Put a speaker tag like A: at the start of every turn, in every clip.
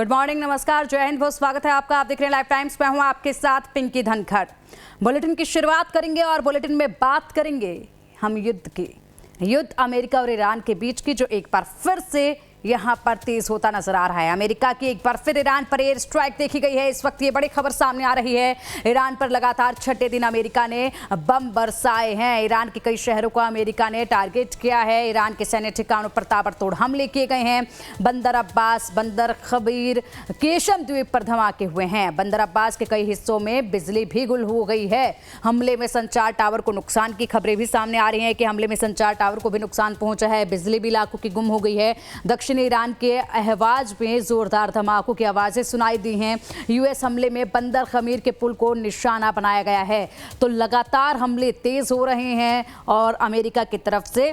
A: Good morning, नमस्कार, जय हिंद, बहुत स्वागत है आपका। आप देख रहे हैं लाइव टाइम्स पे, हूं आपके साथ पिंकी धनखड़। बुलेटिन की शुरुआत करेंगे और बुलेटिन में बात करेंगे हम युद्ध की। युद्ध अमेरिका और ईरान के बीच की, जो एक बार फिर से यहां पर तेज होता नजर आ रहा है। अमेरिका की एक बार फिर ईरान पर एयर स्ट्राइक देखी गई है। इस वक्त ये बड़ी खबर सामने आ रही है। ईरान पर लगातार छठे दिन अमेरिका ने बम बरसाए हैं। ईरान के कई शहरों को अमेरिका ने टारगेट किया है। ईरान के सैन्य ठिकानों पर ताबड़तोड़ हमले किए गए हैं। बंदर अब्बास, बंदर खबीर, केशम द्वीप पर धमाके हुए हैं। बंदर अब्बास के कई हिस्सों में बिजली भी गुल हो गई है। हमले में संचार टावर को नुकसान की खबरें भी सामने आ रही हैं कि हमले में संचार टावर को भी नुकसान पहुंचा है। बिजली भी लाखों की गुम हो गई है। दक्षिण ईरान के अहवाज में जोरदार धमाकों की आवाजें सुनाई दी हैं। यूएस हमले में बंदर खमीर के पुल को निशाना बनाया गया है। तो लगातार हमले तेज हो रहे हैं और अमेरिका की तरफ से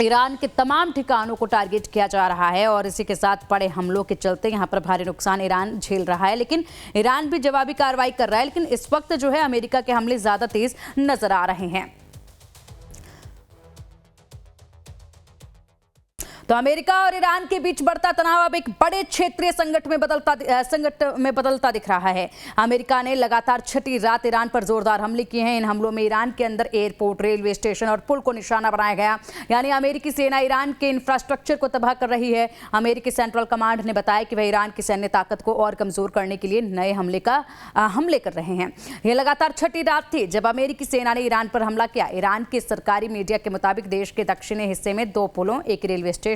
A: ईरान के तमाम ठिकानों को टारगेट किया जा रहा है और इसी के साथ बड़े हमलों के चलते यहां पर भारी नुकसान ईरान झेल रहा है। लेकिन ईरान भी जवाबी कार्रवाई कर रहा है। लेकिन इस वक्त जो है अमेरिका के हमले ज्यादा तेज नजर आ रहे हैं। तो अमेरिका और ईरान के बीच बढ़ता तनाव अब एक बड़े क्षेत्रीय संकट में बदलता दिख रहा है। अमेरिका ने लगातार छठी रात ईरान पर जोरदार हमले किए हैं। इन हमलों में ईरान के अंदर एयरपोर्ट, रेलवे स्टेशन और पुल को निशाना बनाया गया। यानी अमेरिकी सेना ईरान के इंफ्रास्ट्रक्चर को तबाह कर रही है। अमेरिकी सेंट्रल कमांड ने बताया कि वह ईरान की सैन्य ताकत को और कमजोर करने के लिए नए हमले कर रहे हैं। यह लगातार छठी रात थी जब अमेरिकी सेना ने ईरान पर हमला किया। ईरान के सरकारी मीडिया के मुताबिक देश के दक्षिणी हिस्से में 2 पुलों, एक रेलवे स्टेशन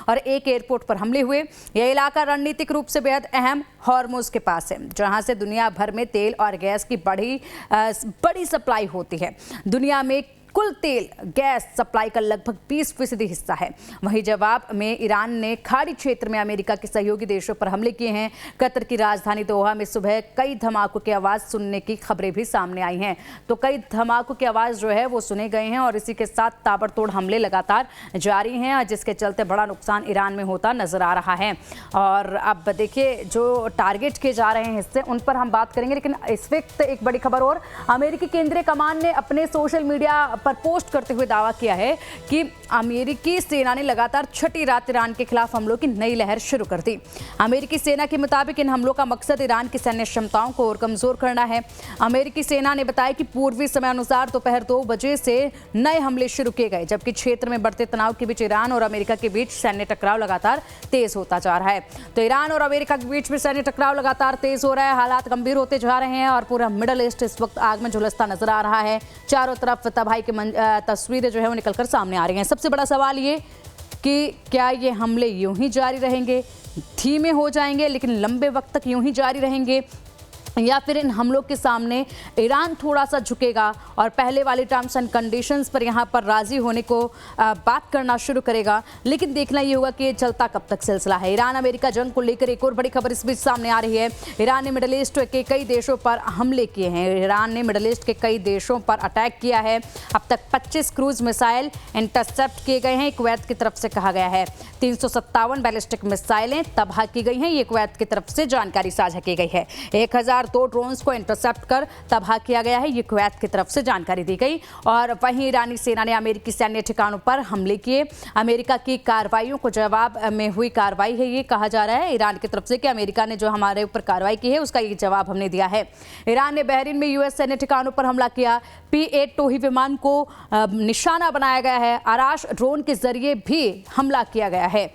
A: और एक एयरपोर्ट पर हमले हुए। यह इलाका रणनीतिक रूप से बेहद अहम हॉर्मुज के पास है, जहां से दुनिया भर में तेल और गैस की बड़ी सप्लाई होती है। दुनिया में कुल तेल गैस सप्लाई का लगभग 20% हिस्सा है। वहीं जवाब में ईरान ने खाड़ी क्षेत्र में अमेरिका के सहयोगी देशों पर हमले किए हैं। कतर की राजधानी दोहा में सुबह कई धमाकों की आवाज़ सुनने की खबरें भी सामने आई हैं। तो कई धमाकों की आवाज़ जो है वो सुने गए हैं और इसी के साथ ताबड़तोड़ हमले लगातार जारी हैं, जिसके चलते बड़ा नुकसान ईरान में होता नजर आ रहा है। और अब देखिए, जो टारगेट किए जा रहे हैं हिस्से, उन पर हम बात करेंगे। लेकिन इस वक्त एक बड़ी खबर और, अमेरिकी केंद्रीय कमान ने अपने सोशल मीडिया पर पोस्ट करते हुए दावा किया है कि अमेरिकी सेना ने लगातार छठी रात ईरान के खिलाफ हमलों की नई लहर शुरू कर दी। अमेरिकी सेना के मुताबिक इन हमलों का मकसद ईरान की सैन्य क्षमताओं को और कमजोर करना है। अमेरिकी सेना ने बताया कि पूर्वी समय अनुसार दोपहर 2 बजे से नए हमले शुरू किए गए, जबकि क्षेत्र में बढ़ते तनाव के बीच ईरान और अमेरिका के बीच सैन्य टकराव लगातार तेज होता जा रहा है। तो ईरान और अमेरिका के बीच में सैन्य टकराव लगातार तेज हो रहा है। हालात गंभीर होते जा रहे हैं और पूरा मिडल ईस्ट इस वक्त आग में झुलसता नजर आ रहा है। चारों तरफ तबाही की तस्वीरें जो है वो निकलकर सामने आ रही हैं। सबसे बड़ा सवाल ये कि क्या ये हमले यूं ही जारी रहेंगे, धीमे हो जाएंगे लेकिन लंबे वक्त तक यूं ही जारी रहेंगे, या फिर इन हमलों के सामने ईरान थोड़ा सा झुकेगा और पहले वाली टर्म्स एंड कंडीशंस पर यहाँ पर राजी होने को बात करना शुरू करेगा। लेकिन देखना ये होगा कि ये चलता कब तक सिलसिला है। ईरान अमेरिका जंग को लेकर एक और बड़ी खबर इस बीच सामने आ रही है। ईरान ने मिडल ईस्ट के कई देशों पर हमले किए हैं। ईरान ने मिडल ईस्ट के कई देशों पर अटैक किया है। अब तक 25 क्रूज मिसाइल इंटरसेप्ट किए गए हैं, कुवैत की तरफ से कहा गया है। 357 बैलिस्टिक मिसाइलें तबाह की गई हैं, ये कुवैत की तरफ से जानकारी साझा की गई है। 1002 ड्रोन्स को इंटरसेप्ट कर तबाह किया गया है, ये कुवैत की तरफ से जानकारी दी गई। और वहीं ईरानी सेना ने अमेरिकी सैन्य ठिकानों पर हमले किए। अमेरिका की कार्रवाइयों को जवाब में हुई कार्रवाई है, ये कहा जा रहा है ईरान की तरफ से कि अमेरिका ने जो हमारे ऊपर कार्रवाई की है उसका ये जवाब हमने दिया है। ईरान ने बहरीन में यूएस सैन्य ठिकानों पर हमला किया। P-8 टोही विमान को निशाना बनाया गया है। आराश ड्रोन के जरिए भी हमला किया गया है।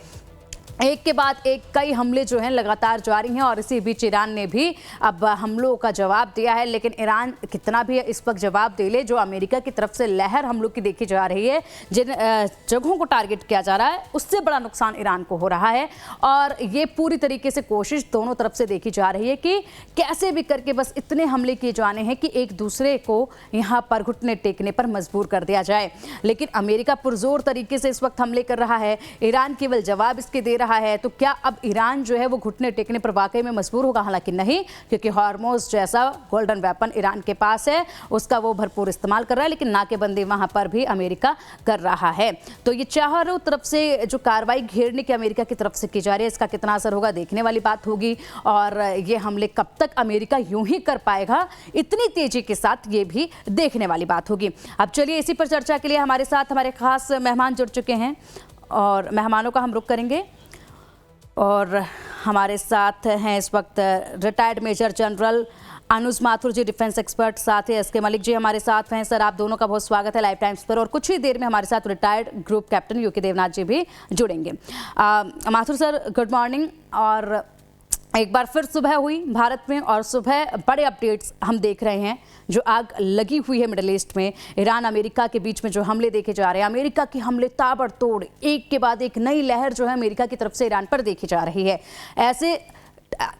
A: एक के बाद एक कई हमले जो हैं लगातार जारी हैं और इसी बीच ईरान ने भी अब हमलों का जवाब दिया है। लेकिन ईरान कितना भी इस वक्त जवाब दे ले, जो अमेरिका की तरफ से लहर हमलों की देखी जा रही है, जिन जगहों को टारगेट किया जा रहा है, उससे बड़ा नुकसान ईरान को हो रहा है। और ये पूरी तरीके से कोशिश दोनों तरफ से देखी जा रही है कि कैसे भी करके बस इतने हमले किए जाने हैं कि एक दूसरे को यहाँ पर घुटने टेकने पर मजबूर कर दिया जाए। लेकिन अमेरिका पुरजोर तरीके से इस वक्त हमले कर रहा है, ईरान केवल जवाब इसके दे रहा है। तो क्या अब ईरान जो है वो घुटने टेकने पर वाकई में मजबूर होगा? हालांकि नहीं, क्योंकि हॉर्मुज जैसा गोल्डन वेपन ईरान के पास है, उसका वो भरपूर इस्तेमाल कर रहा है। लेकिन नाकेबंदी वहां पर भी अमेरिका कर रहा है। तो ये चारों तरफ से जो कार्रवाई घेरने की अमेरिका की तरफ से की जा रही है, इसका कितना असर होगा देखने वाली बात होगी। और ये हमले कब तक अमेरिका यूं ही कर पाएगा इतनी तेजी के साथ, ये भी देखने वाली बात होगी। अब चलिए, इसी पर चर्चा के लिए हमारे साथ हमारे खास मेहमान जुड़ चुके हैं और मेहमानों का हम रुख करेंगे। और हमारे साथ हैं इस वक्त रिटायर्ड मेजर जनरल अनुज माथुर जी, डिफेंस एक्सपर्ट, साथ ही एसके मलिक जी हमारे साथ हैं। सर, आप दोनों का बहुत स्वागत है लाइव टाइम्स पर। और कुछ ही देर में हमारे साथ retired group captain UK Devnath ji भी जुड़ेंगे। Mathur sir, good morning. और एक बार फिर सुबह हुई भारत में और सुबह बड़े अपडेट्स हम देख रहे हैं। जो आग लगी हुई है मिडिल ईस्ट में, ईरान अमेरिका के बीच में जो हमले देखे जा रहे हैं, अमेरिका के हमले ताबड़तोड़, एक के बाद एक नई लहर जो है अमेरिका की तरफ से ईरान पर देखी जा रही है।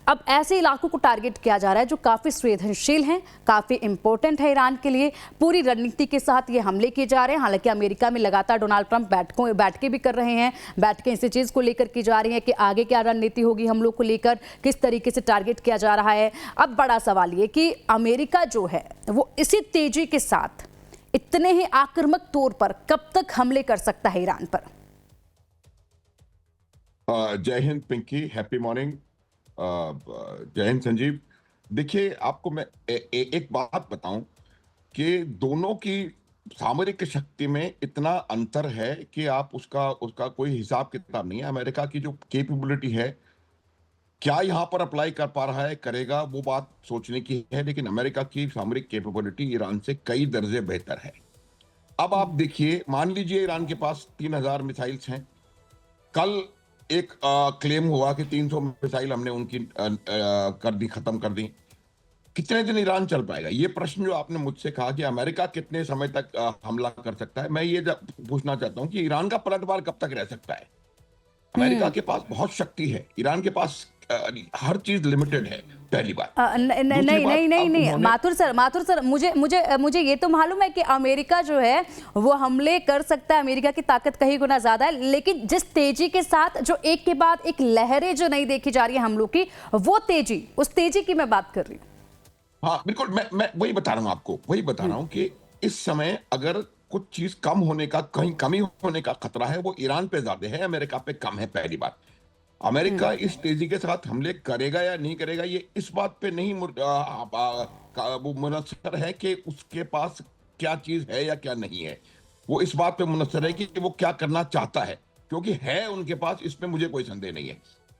A: अब ऐसे इलाकों को टारगेट किया जा रहा है जो काफ़ी संवेदनशील हैं, काफ़ी इंपॉर्टेंट है ईरान के लिए। पूरी रणनीति के साथ ये हमले किए जा रहे हैं। हालांकि अमेरिका में लगातार डोनाल्ड ट्रंप बैठकें भी कर रहे हैं। बैठकें इसी चीज़ को लेकर की जा रही हैं कि आगे क्या रणनीति होगी हमलों को लेकर, किस तरीके से टारगेट किया जा रहा है। अब बड़ा सवाल ये कि अमेरिका जो है वो इसी तेजी के साथ इतने ही आक्रामक तौर पर कब तक हमले कर सकता है ईरान पर?
B: जय हिंद पिंकी, हैप्पी मॉर्निंग। जय हिंद संजीव। देखिए, आपको मैं एक बात बताऊं कि दोनों की सामरिक शक्ति में इतना अंतर है कि आप उसका कोई हिसाब किताब नहीं है। अमेरिका की जो कैपेबिलिटी है, क्या यहां पर अप्लाई कर पा रहा है, करेगा, वो बात सोचने की है। लेकिन अमेरिका की सामरिक कैपेबिलिटी ईरान से कई दर्जे बेहतर है। अब आप देखिए, मान लीजिए ईरान के पास 3000 मिसाइल्स हैं। कल एक क्लेम हुआ कि 300 मिसाइल हमने उनकी कर दी, खत्म कर दी। कितने दिन ईरान चल पाएगा? ये प्रश्न जो आपने मुझसे कहा कि अमेरिका कितने समय तक हमला कर सकता है, मैं ये पूछना चाहता हूं कि ईरान का पलटवार कब तक रह सकता है? अमेरिका के पास बहुत शक्ति है, ईरान के पास हर चीज लिमिटेड है, पहली बात।
A: नहीं, माथुर सर, मुझे ये तो मालूम है कि अमेरिका जो है वो हमले कर सकता है, अमेरिका की ताकत कहीं गुना ज्यादा है। लेकिन जिस तेजी के साथ जो एक के बाद एक लहरें जो नहीं देखी जा रही है हमलों की, वो तेजी, उस तेजी की मैं बात कर रही हूँ।
B: हाँ बिल्कुल, मैं वही बता रहा हूँ आपको, वही बता रहा हूँ कि इस समय अगर कुछ चीज कम होने का, कहीं कमी होने का खतरा है, वो ईरान पे ज्यादा है, अमेरिका पे कम है। पहली बात, अमेरिका इस तेजी के साथ हमले करेगा या नहीं करेगा, ये इस बात पे नहीं वो मुनस्सर है कि उसके पास क्या चीज है या क्या नहीं है। वो इस बात पे मुनस्सर है कि वो क्या करना चाहता है, क्योंकि है उनके पास, इसमें मुझे कोई संदेह नहीं है।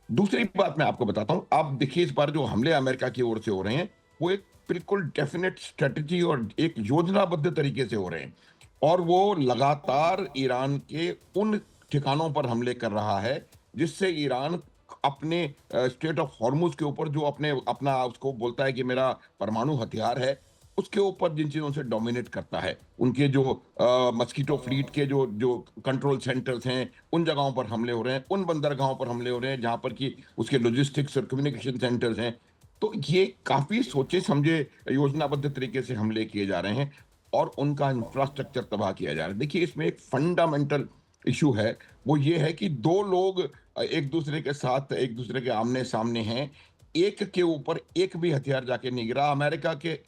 B: दूसरी बात मैं आपको बताता हूं, आप देखिए इस बार जो हमले अमेरिका की ओर से हो रहे हैं, वो एक बिल्कुल डेफिनेट स्ट्रेटजी और एक योजनाबद्ध तरीके से हो रहे हैं। और वो लगातार ईरान के उन ठिकानों पर हमले कर रहा है जिससे ईरान अपने स्टेट ऑफ हॉर्मुज के ऊपर, जो अपना उसको बोलता है कि मेरा परमाणु हथियार है, उसके ऊपर जिन चीजों से डोमिनेट करता है, उनके जो मस्कीटो फ्लीट के जो जो कंट्रोल सेंटर्स हैं, उन जगहों पर हमले हो रहे हैं, उन बंदरगाहों पर हमले हो रहे हैं जहां पर कि उसके लॉजिस्टिक्स और कम्युनिकेशन सेंटर्स हैं। तो ये काफी सोचे समझे योजनाबद्ध तरीके से हमले किए जा रहे हैं और उनका इंफ्रास्ट्रक्चर तबाह किया जा रहा है। देखिए, इसमें एक फंडामेंटल इशू है, वो ये है कि दो लोग एक दूसरे के साथ, एक दूसरे के आमने सामने हैं, एक के ऊपर एक भी हथियार जाके नहीं गिरा। अमेरिका के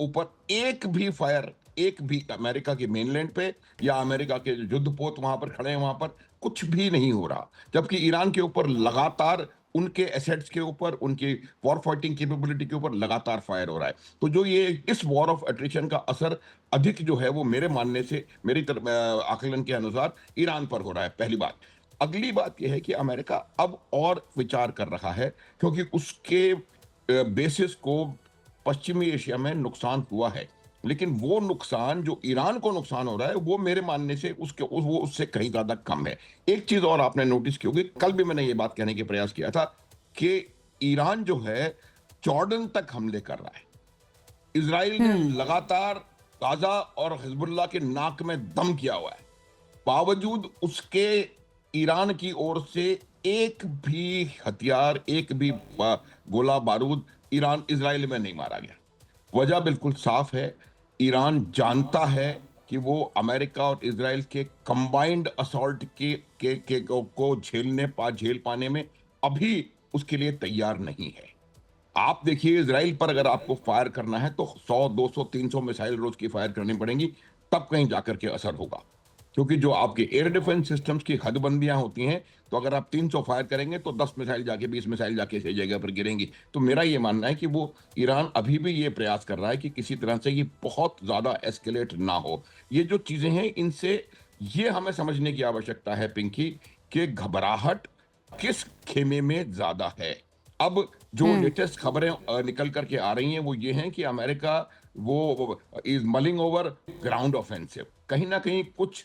B: ऊपर एक भी फायर, एक भी अमेरिका के मेनलैंड पे या अमेरिका के जो युद्धपोत वहां पर खड़े हैं वहां पर कुछ भी नहीं हो रहा। जबकि ईरान के ऊपर लगातार, उनके एसेट्स के ऊपर, उनकी वॉर फाइटिंग कैपेबिलिटी के ऊपर लगातार फायर हो रहा है। तो जो ये इस वॉर ऑफ अट्रिशन का असर अधिक जो है वो मेरे मानने से, मेरी आकलन के अनुसार ईरान पर हो रहा है, पहली बात। अगली बात यह है कि अमेरिका अब और विचार कर रहा है, क्योंकि उसके बेसिस को पश्चिमी एशिया में नुकसान हुआ है, लेकिन वो नुकसान जो ईरान को नुकसान हो रहा है, वो मेरे मानने से वो उससे कहीं ज्यादा कम है। एक चीज और आपने नोटिस की होगी, कल भी मैंने ये बात कहने के प्रयास किया था कि ईरान जो है जॉर्डन तक हमले कर रहा है। इजराइल ने लगातार गाजा और हिजबुल्लाह के नाक में दम किया हुआ है, बावजूद उसके ईरान की ओर से एक भी हथियार, एक भी गोला बारूद ईरान इजराइल में नहीं मारा गया। वजह बिल्कुल साफ है, ईरान जानता है कि वो अमेरिका और इजराइल के कंबाइंड असॉल्ट को झेल पाने में अभी उसके लिए तैयार नहीं है। आप देखिए, इजराइल पर अगर आपको फायर करना है तो 100, 200, 300 मिसाइल रोज की फायर करनी पड़ेंगी, तब कहीं जाकर के असर होगा। क्योंकि जो आपके एयर डिफेंस सिस्टम्स की हदबंदियां होती हैं, तो अगर आप 300 फायर करेंगे तो 10 मिसाइल जाके, 20 मिसाइल जाके सही जगह पर गिरेंगी। तो मेरा ये मानना है कि वो ईरान अभी भी ये प्रयास कर रहा है कि किसी तरह से ये बहुत ज्यादा एस्केलेट ना हो। ये जो चीजें हैं, इनसे ये हमें समझने की आवश्यकता है पिंकी, कि घबराहट किस खेमे में ज्यादा है। अब जो लेटेस्ट खबरें निकल करके आ रही हैं वो ये हैं कि अमेरिका वो is mulling over ground offensive, कहीं ना कहीं कुछ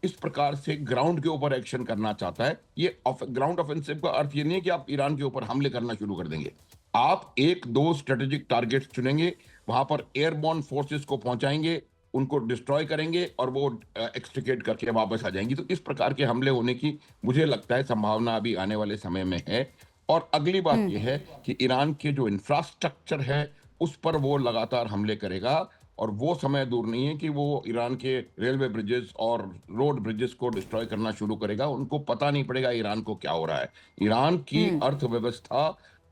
B: इस प्रकार से ग्राउंड के ऊपर एक्शन करना चाहता है। ये ग्राउंड ऑफेंसिव का अर्थ ये नहीं है कि आप ईरान के ऊपर हमले करना शुरू कर देंगे। आप एक दो स्ट्रेटेजिक टारगेट्स चुनेंगे, वहां पर एयरबॉर्न फोर्सेस को पहुंचाएंगे, उनको डिस्ट्रॉय करेंगे और वो एक्सट्रिकेट करके वापस आ जाएंगी। तो इस प्रकार के हमले होने की मुझे लगता है संभावना अभी आने वाले समय में है। और अगली बात यह है कि ईरान के जो इंफ्रास्ट्रक्चर है उस पर वो लगातार हमले करेगा, और वो समय दूर नहीं है कि वो ईरान के रेलवे ब्रिजेस और रोड ब्रिजेस को डिस्ट्रॉय करना शुरू करेगा। उनको पता नहीं पड़ेगा ईरान को क्या हो रहा है। ईरान की अर्थव्यवस्था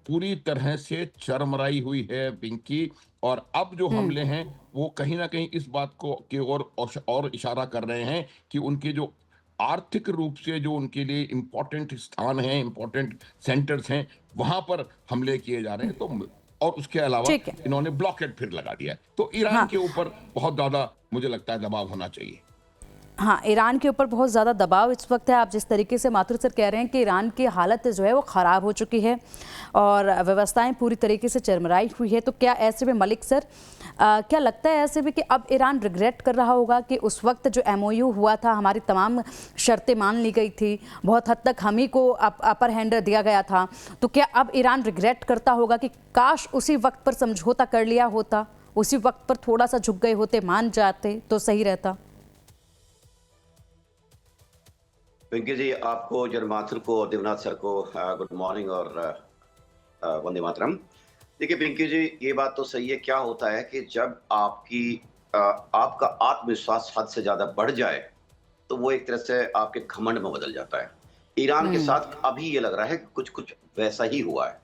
B: पूरी तरह से चरमराई हुई है पिंकी, और अब जो हमले हैं वो कहीं ना कहीं इस बात को की ओर और इशारा कर रहे हैं कि उनके जो आर्थिक रूप से जो उनके लिए इंपॉर्टेंट स्थान हैं, इंपॉर्टेंट सेंटर्स हैं, वहां पर हमले किए जा रहे हैं। तो और उसके अलावा
A: ठीक है।
B: इन्होंने ब्लॉकेट फिर लगा दिया है। तो ईरान
A: हाँ
B: के ऊपर बहुत ज्यादा मुझे लगता है दबाव होना चाहिए।
A: हाँ, ईरान के ऊपर बहुत ज़्यादा दबाव इस वक्त है। आप जिस तरीके से माथुर सर कह रहे हैं कि ईरान की हालत जो है वो ख़राब हो चुकी है और व्यवस्थाएं पूरी तरीके से चरमराई हुई है, तो क्या ऐसे में मलिक सर क्या लगता है ऐसे में कि अब ईरान रिग्रेट कर रहा होगा कि उस वक्त जो MOU हुआ था, हमारी तमाम शर्तें मान ली गई थी, बहुत हद तक हम ही को अपर हैंड दिया गया था, तो क्या अब ईरान रिग्रेट करता होगा कि काश उसी वक्त पर समझौता कर लिया होता, उसी वक्त पर थोड़ा सा झुक गए होते, मान जाते तो सही रहता?
C: पिंकी जी, आपको, जन माथुर को और देवनाथ सर को गुड मॉर्निंग और वंदे मातरम। देखिए पिंकी जी, ये बात तो सही है। क्या होता है कि जब आपका आत्मविश्वास हद से ज्यादा बढ़ जाए तो वो एक तरह से आपके घमंड में बदल जाता है। ईरान के साथ अभी ये लग रहा है कि कुछ कुछ वैसा ही हुआ है।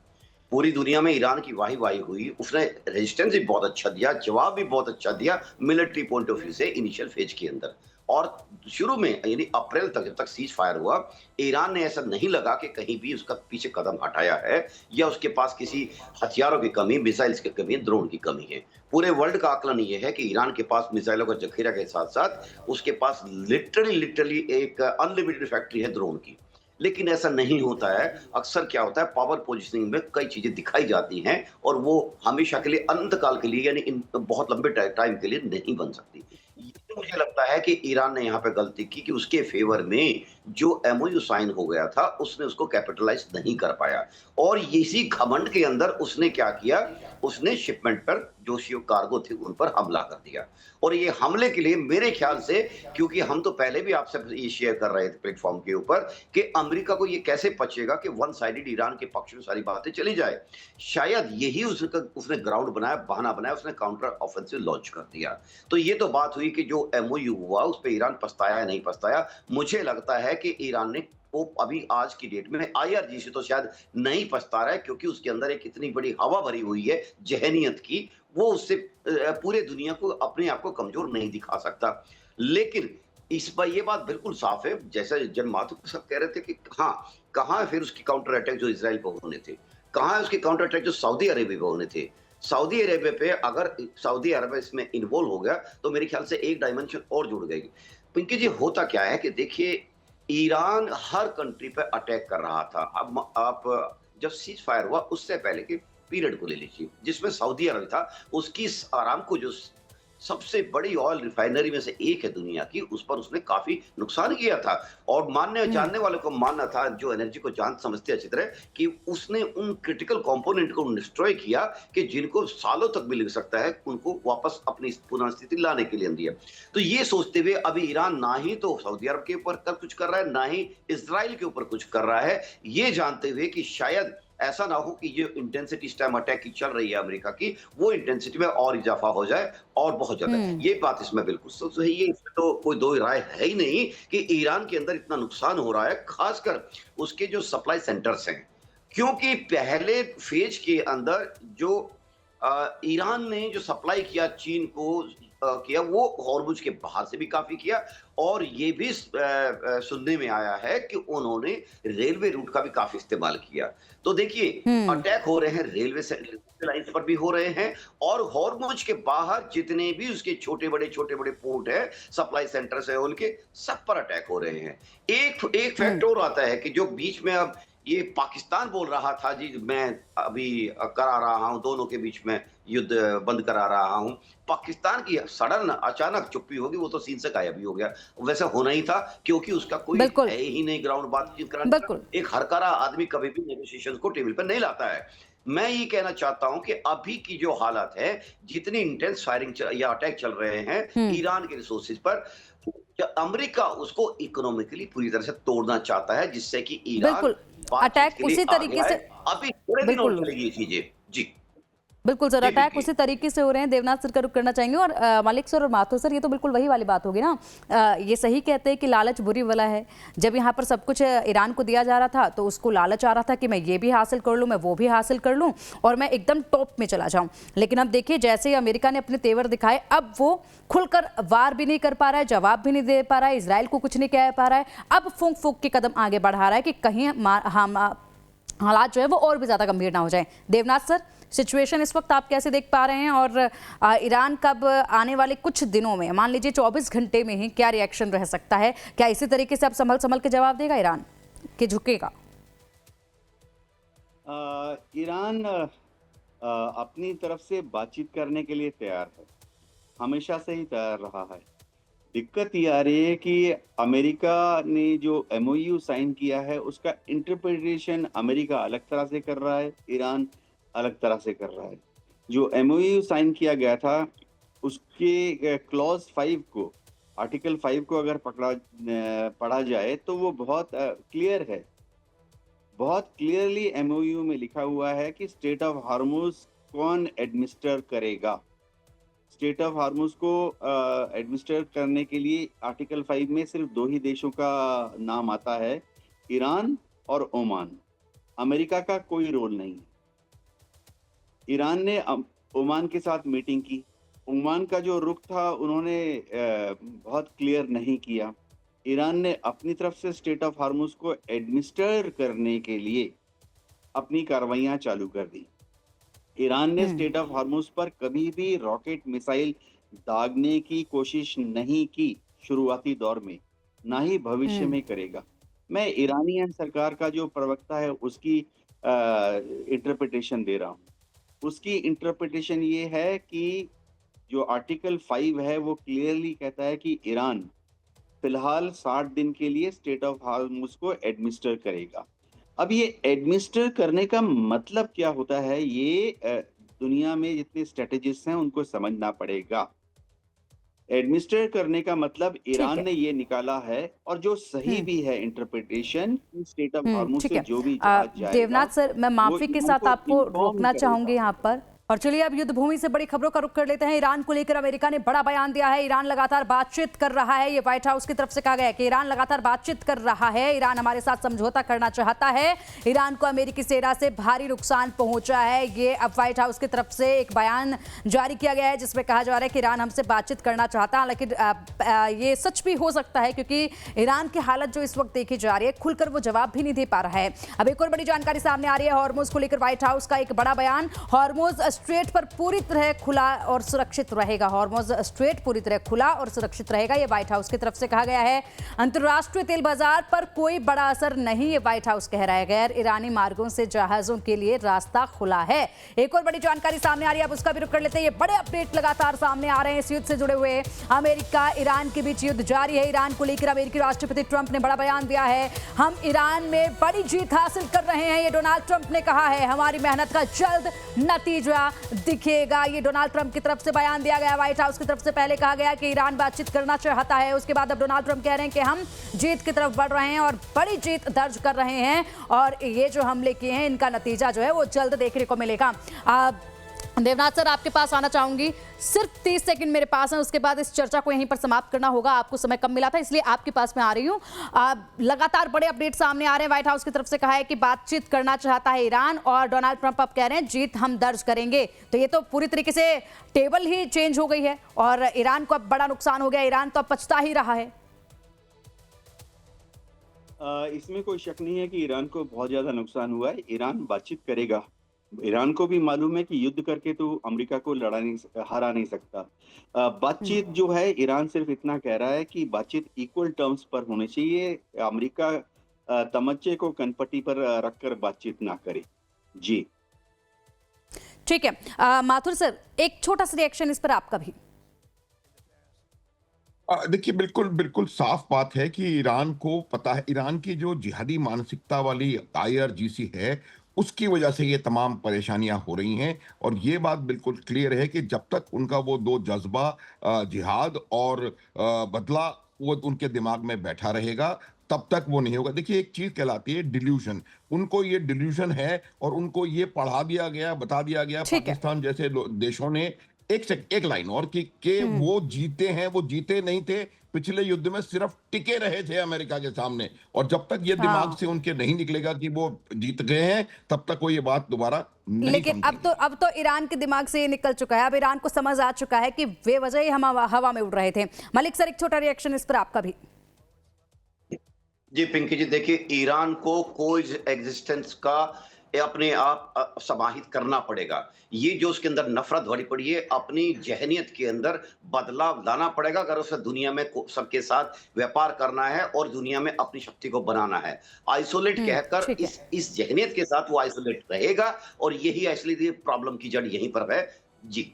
C: पूरी दुनिया में ईरान की वाही वाही हुई, उसने रेजिस्टेंस भी बहुत अच्छा दिया, जवाब भी बहुत अच्छा दिया मिलिट्री पॉइंट ऑफ व्यू से इनिशियल फेज के अंदर। और शुरू में यानी अप्रैल तक, जब तक सीज फायर हुआ, ईरान ने ऐसा नहीं लगा कि कहीं भी उसका पीछे कदम हटाया है या उसके पास किसी हथियारों की कमी, मिसाइल्स की कमी, ड्रोन की कमी है। पूरे वर्ल्ड का आकलन ये है कि ईरान के पास मिसाइलों का जखीरा के साथ साथ उसके पास लिटरली एक अनलिमिटेड फैक्ट्री है ड्रोन की। लेकिन ऐसा नहीं होता है। अक्सर क्या होता है, पावर पोजीशनिंग में कई चीजें दिखाई जाती हैं और वो हमेशा के लिए, अनंत काल के लिए, यानी इन बहुत लंबे टाइम के लिए नहीं बन सकती। ये मुझे लगता है कि ईरान ने यहाँ पे गलती की कि उसके फेवर में जो MOU साइन हो गया था उसने उसको कैपिटलाइज नहीं कर पाया, और इसी घमंड के अंदर उसने क्या किया, उसने शिपमेंट पर जो शिप कार्गो थे उन पर हमला कर दिया। और ये हमले के लिए मेरे ख्याल से, क्योंकि हम तो पहले भी आपसे ये शेयर कर रहे थे प्लेटफॉर्म के ऊपर कि अमेरिका को ये कैसे पचेगा कि वन साइडेड ईरान के पक्ष में सारी बातें चली जाए, शायद यही उसने ग्राउंड बनाया, बहाना बनाया, उसने काउंटर ऑफेंसिव लॉन्च कर दिया। तो ये तो बात हुई कि जो MOU हुआ उस पर ईरान पछताया या नहीं पछताया। मुझे लगता है कि ईरान ने वो अभी आज की डेट में IRGC तो शायद नहीं पछता रहा है, क्योंकि उसके अंदर एक इतनी बड़ी हवा भरी हुई है जहनियत की, वो उससे पूरे दुनिया को, अपने आप को कमजोर नहीं दिखा सकता। लेकिन इस पर ये बात बिल्कुल साफ है, जैसे जन माथुर सब कह रहे थे कि हाँ, कहाँ है फिर उसकी काउंटर अटैक जो इजराइल पर होने थे, कहाँ है उसके काउंटर अटैक जो सऊदी अरेबिया पे होने थे। सऊदी अरेबिया पे अगर सऊदी अरब इसमें इन्वॉल्व हो गया तो मेरे ख्याल से एक डायमेंशन और जुड़ गई। पिंकी जी, होता क्या है कि देखिए, ईरान हर कंट्री पे अटैक कर रहा था। अब आप जब सीज फायर हुआ उससे पहले के पीरियड को ले लीजिए, जिसमें सऊदी अरब था, उसकी आरामको जो सबसे बड़ी ऑयल रिफाइनरी में से एक है दुनिया की, उस पर उसने काफी नुकसान किया था। और मानने जानने वालों को मानना था, जो एनर्जी को जान समझते अच्छी तरह, कि उसने उन क्रिटिकल कंपोनेंट को डिस्ट्रॉय किया कि जिनको सालों तक भी लग सकता है उनको वापस अपनी पुनर्स्थिति लाने के लिए दिया। तो ये सोचते हुए अभी ईरान ना ही तो सऊदी अरब के ऊपर कुछ कर रहा है, ना ही इजराइल के ऊपर कुछ कर रहा है, ये जानते हुए कि शायद ऐसा ना हो कि ये इंटेंसिटी इस टाइम अटैक की चल रही है अमेरिका की, वो इंटेंसिटी में और इजाफा हो जाए और बहुत ज्यादा। ये बात इसमें बिल्कुल सही है, इसमें तो कोई दो राय है ही नहीं कि ईरान के अंदर इतना नुकसान हो रहा है, खासकर उसके जो सप्लाई सेंटर्स हैं। क्योंकि पहले फेज के अंदर जो ईरान ने जो सप्लाई किया चीन को किया, वो हॉर्मुज के बाहर से भी काफी किया, और ये भी सुनने में आया है कि उन्होंने रेलवे रूट का भी काफी इस्तेमाल किया। तो देखिए, अटैक हो रहे हैं रेलवे लाइन पर भी हो रहे हैं, और हॉर्मुज के बाहर जितने भी उसके छोटे बड़े पोर्ट है, सप्लाई सेंटर्स है, उनके सब पर अटैक हो रहे हैं। एक फैक्टर और आता है कि जो बीच में अब ये पाकिस्तान बोल रहा था जी मैं अभी करा रहा हूँ, दोनों के बीच में युद्ध बंद करा रहा हूँ। पाकिस्तान की सडन अचानक चुप्पी होगी, वो तो सीन से गायब ही हो गया। वैसे होना ही था क्योंकि उसका कोई
A: बिल्कुल,
C: है ही नहीं ग्राउंड बातचीत कराने का।
A: बिल्कुल।
C: एक हरकारा आदमी कभी भी नेगोशिएशंस को टेबल पे नहीं लाता है। मैं ये कहना चाहता हूँ कि अभी की जो हालत है, जितनी इंटेंस फायरिंग या अटैक चल रहे हैं
A: हुँ,
C: ईरान के रिसोर्सेज पर, अमेरिका उसको इकोनॉमिकली पूरी तरह से तोड़ना चाहता है, जिससे कि ईरान
A: बिल्कुल।
C: बातचीत
A: अटैक
C: के लिए
A: उसी
C: आगे
A: तरीके
C: आए।
A: से
C: अभी थोड़े दिन और
A: बिल्कुल।
C: चलेगी ये चीजें। जी,
A: बिल्कुल सर,
C: जी
A: अटैक
C: पिंकी।
A: उसी तरीके से हो रहे हैं। देवनाथ सर का रुख करना चाहेंगे और मालिक सर और माथुर सर, ये तो बिल्कुल वही वाली बात होगी ना। ये सही कहते हैं कि लालच बुरी बला है। जब यहाँ पर सब कुछ ईरान को दिया जा रहा था तो उसको लालच आ रहा था कि मैं ये भी हासिल कर लूँ, मैं वो भी हासिल कर लूँ और मैं एकदम टॉप में चला जाऊँ। लेकिन अब देखिए, जैसे ही अमेरिका ने अपने तेवर दिखाए, अब वो खुलकर वार भी नहीं कर पा रहा है, जवाब भी नहीं दे पा रहा है, इसराइल को कुछ नहीं कह पा रहा है। अब फूंक फूंक के कदम आगे बढ़ा रहा है कि कहीं हम हालात जो है वो और भी ज़्यादा गंभीर ना हो जाए। देवनाथ सर, सिचुएशन इस वक्त आप कैसे देख पा रहे हैं और ईरान कब आने वाले कुछ दिनों में, मान लीजिए 24 घंटे में ही, क्या रिएक्शन रह सकता है? क्या इसी तरीके से अब संभल संभल के जवाब देगा ईरान कि झुकेगा?
D: ईरान अपनी तरफ से बातचीत करने के लिए तैयार है, हमेशा से ही तैयार रहा है। दिक्कत ये आ रही है कि अमेरिका ने जो एमओयू साइन किया है उसका इंटरप्रिटेशन अमेरिका अलग तरह से कर रहा है, ईरान अलग तरह से कर रहा है। जो एमओयू साइन किया गया था उसके क्लॉज 5 को, आर्टिकल 5 को अगर पढ़ा जाए तो वो बहुत क्लियर है। बहुत क्लियरली एमओयू में लिखा हुआ है कि स्टेट ऑफ हार्मुज कौन एडमिनिस्टर करेगा। स्टेट ऑफ हार्मुज को एडमिनिस्टर करने के लिए आर्टिकल 5 में सिर्फ 2 ही देशों का नाम आता है, ईरान और ओमान। अमेरिका का कोई रोल नहीं है। ईरान ने ओमान के साथ मीटिंग की। ओमान का जो रुख था उन्होंने बहुत क्लियर नहीं किया। ईरान ने अपनी तरफ से स्टेट ऑफ हार्मुज को एडमिनिस्टर करने के लिए अपनी कार्रवाइयां चालू कर दी। ईरान ने स्टेट ऑफ हार्मुज पर कभी भी रॉकेट मिसाइल दागने की कोशिश नहीं की शुरुआती दौर में, ना ही भविष्य में करेगा। मैं ईरानियन सरकार का जो प्रवक्ता है उसकी इंटरप्रिटेशन दे रहा हूँ। उसकी इंटरप्रिटेशन ये है कि जो आर्टिकल 5 है वो क्लियरली कहता है कि ईरान फिलहाल 60 दिन के लिए स्टेट ऑफ हार्मुज को एडमिनिस्टर करेगा। अब ये एडमिनिस्टर करने का मतलब क्या होता है, ये दुनिया में जितने स्ट्रेटेजिस्ट हैं उनको समझना पड़ेगा। एडमिनिस्टर करने का मतलब ईरान ने ये निकाला है, और जो सही भी है इंटरप्रिटेशन, स्टेट ऑफ हार्मुज
A: ठीक
D: से
A: है।
D: जो भी जहाज जाएगा
A: देवनाथ सर, मैं
D: वो
A: माफी के
D: ईरान
A: साथ
D: को
A: आपको
D: इन्फॉर्म
A: रोकना चाहूंगी
D: करेगा।
A: यहाँ पर। और चलिए अब युद्ध भूमि से बड़ी खबरों का रुख कर लेते हैं। ईरान को लेकर अमेरिका ने बड़ा बयान दिया है। ईरान लगातार बातचीत कर रहा है, ये व्हाइट हाउस की तरफ से कहा गया है कि ईरान लगातार बातचीत कर रहा है, ईरान हमारे साथ समझौता करना चाहता है, ईरान को अमेरिकी सेना से भारी नुकसान पहुंचा है। ये अब व्हाइट हाउस की तरफ से एक बयान जारी किया गया है जिसमें कहा जा रहा है कि ईरान हमसे बातचीत करना चाहता है। लेकिन ये सच भी हो सकता है क्योंकि ईरान की हालत जो इस वक्त देखी जा रही है, खुलकर वो जवाब भी नहीं दे पा रहा है। अब एक और बड़ी जानकारी सामने आ रही है हॉर्मुज को लेकर व्हाइट हाउस का एक बड़ा बयान। हॉर्मुज स्ट्रेट पर पूरी तरह खुला और सुरक्षित रहेगा। हॉर्मुज स्ट्रेट पूरी तरह खुला और सुरक्षित रहेगा, ये व्हाइट हाउस की तरफ से कहा गया है। अंतर्राष्ट्रीय तेल बाजार पर कोई बड़ा असर नहीं, ये व्हाइट हाउस कह रहा है। गैर ईरानी मार्गों से जहाजों के लिए रास्ता खुला है। एक और बड़ी जानकारी सामने आ रही है, अब उसका भी रुख कर लेते हैं। ये बड़े अपडेट लगातार सामने आ रहे हैं इस युद्ध से जुड़े हुए। अमेरिका ईरान के बीच युद्ध जारी है। ईरान को लेकर अमेरिकी राष्ट्रपति ट्रंप ने बड़ा बयान दिया है। हम ईरान में बड़ी जीत हासिल कर रहे हैं, ये डोनाल्ड ट्रंप ने कहा है। हमारी मेहनत का जल्द नतीजा दिखेगा, ये डोनाल्ड ट्रंप की तरफ से बयान दिया गया। व्हाइट हाउस की तरफ से पहले कहा गया कि ईरान बातचीत करना चाहता है, उसके बाद अब डोनाल्ड ट्रंप कह रहे हैं कि हम जीत की तरफ बढ़ रहे हैं और बड़ी जीत दर्ज कर रहे हैं, और ये जो हमले किए हैं इनका नतीजा जो है वो जल्द देखने को मिलेगा। देवनाथ सर, आपके पास आना चाहूंगी। सिर्फ 30 सेकंड मेरे पास है, उसके बाद इस चर्चा को यहीं पर समाप्त करना होगा। आपको समय कम मिला था इसलिए आपके पास में आ रही हूँ। लगातार बड़े अपडेट सामने आ रहे हैं। व्हाइट हाउस की तरफ से कहा है कि बातचीत करना चाहता है ईरान, और डोनाल्ड ट्रंप अब कह रहे हैं जीत हम दर्ज करेंगे। तो ये तो पूरी तरीके से टेबल ही चेंज हो गई है और ईरान को अब बड़ा नुकसान हो गया। ईरान तो अब पछता ही रहा है।
D: इसमें कोई शक नहीं है कि ईरान को बहुत ज्यादा नुकसान हुआ है। ईरान बातचीत करेगा। ईरान को भी मालूम है कि युद्ध करके तो अमेरिका को हरा नहीं सकता। बातचीत जो है, ईरान सिर्फ इतना कह रहा है कि बातचीत इक्वल टर्म्स पर होनी चाहिए। अमेरिका तमंचे को कनपट्टी पर रखकर बातचीत ना करे। जी।
A: ठीक है। माथुर सर, एक छोटा सा रिएक्शन इस पर आपका भी।
B: देखिए, बिल्कुल बिल्कुल साफ बात है कि ईरान को पता है, ईरान की जो जिहादी मानसिकता वाली आईआरजीसी है, उसकी वजह से ये तमाम परेशानियां हो रही हैं। और ये बात बिल्कुल क्लियर है कि जब तक उनका वो दो जज्बा, जिहाद और बदला, वो उनके दिमाग में बैठा रहेगा, तब तक वो नहीं होगा। देखिए, एक चीज कहलाती है डिल्यूशन। उनको ये डिल्यूशन है और उनको ये पढ़ा दिया गया, बता दिया गया
A: ठीक है।
B: पाकिस्तान जैसे देशों ने। एक लाइन और कि वो जीते हैं, वो जीते नहीं थे। पिछले युद्ध में सिर्फ टिके रहे थे अमेरिका के सामने। और जब तक ये दिमाग
A: हाँ,
B: से उनके नहीं निकलेगा कि वो जीत गए हैं, तब तक वो ये बात दोबारा नहीं
A: लेकिन
B: समझेंगे।
A: अब तो ईरान के दिमाग से ये निकल चुका है। अब ईरान को समझ आ चुका है कि बेवजह ही हम हवा में उड़ रहे थे। मलिक सर, एक छोटा रिएक्शन इस पर आपका भी।
C: जी पिंकी जी, देखिए ईरान को कोई एग्जिस्टेंस का अपने आप समाहित करना पड़ेगा। ये जो उसके अंदर नफरत भरी पड़ी है, अपनी जहनियत के अंदर बदलाव लाना पड़ेगा अगर उसे दुनिया में सबके साथ व्यापार करना है और दुनिया में अपनी शक्ति को बनाना है। आइसोलेट कहकर
A: ठीक है।
C: इस जहनियत के साथ वो आइसोलेट रहेगा और यही असली प्रॉब्लम की जड़ यहीं पर है। जी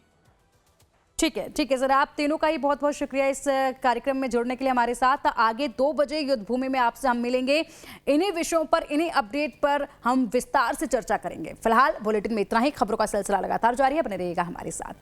A: ठीक है सर, आप तीनों का ही बहुत बहुत शुक्रिया इस कार्यक्रम में जुड़ने के लिए हमारे साथ। आगे 2 बजे युद्ध भूमि में आपसे हम मिलेंगे। इन्हीं विषयों पर, इन्हीं अपडेट पर हम विस्तार से चर्चा करेंगे। फिलहाल बुलेटिन में इतना ही। खबरों का सिलसिला लगातार जारी है, बने रहिएगा हमारे साथ।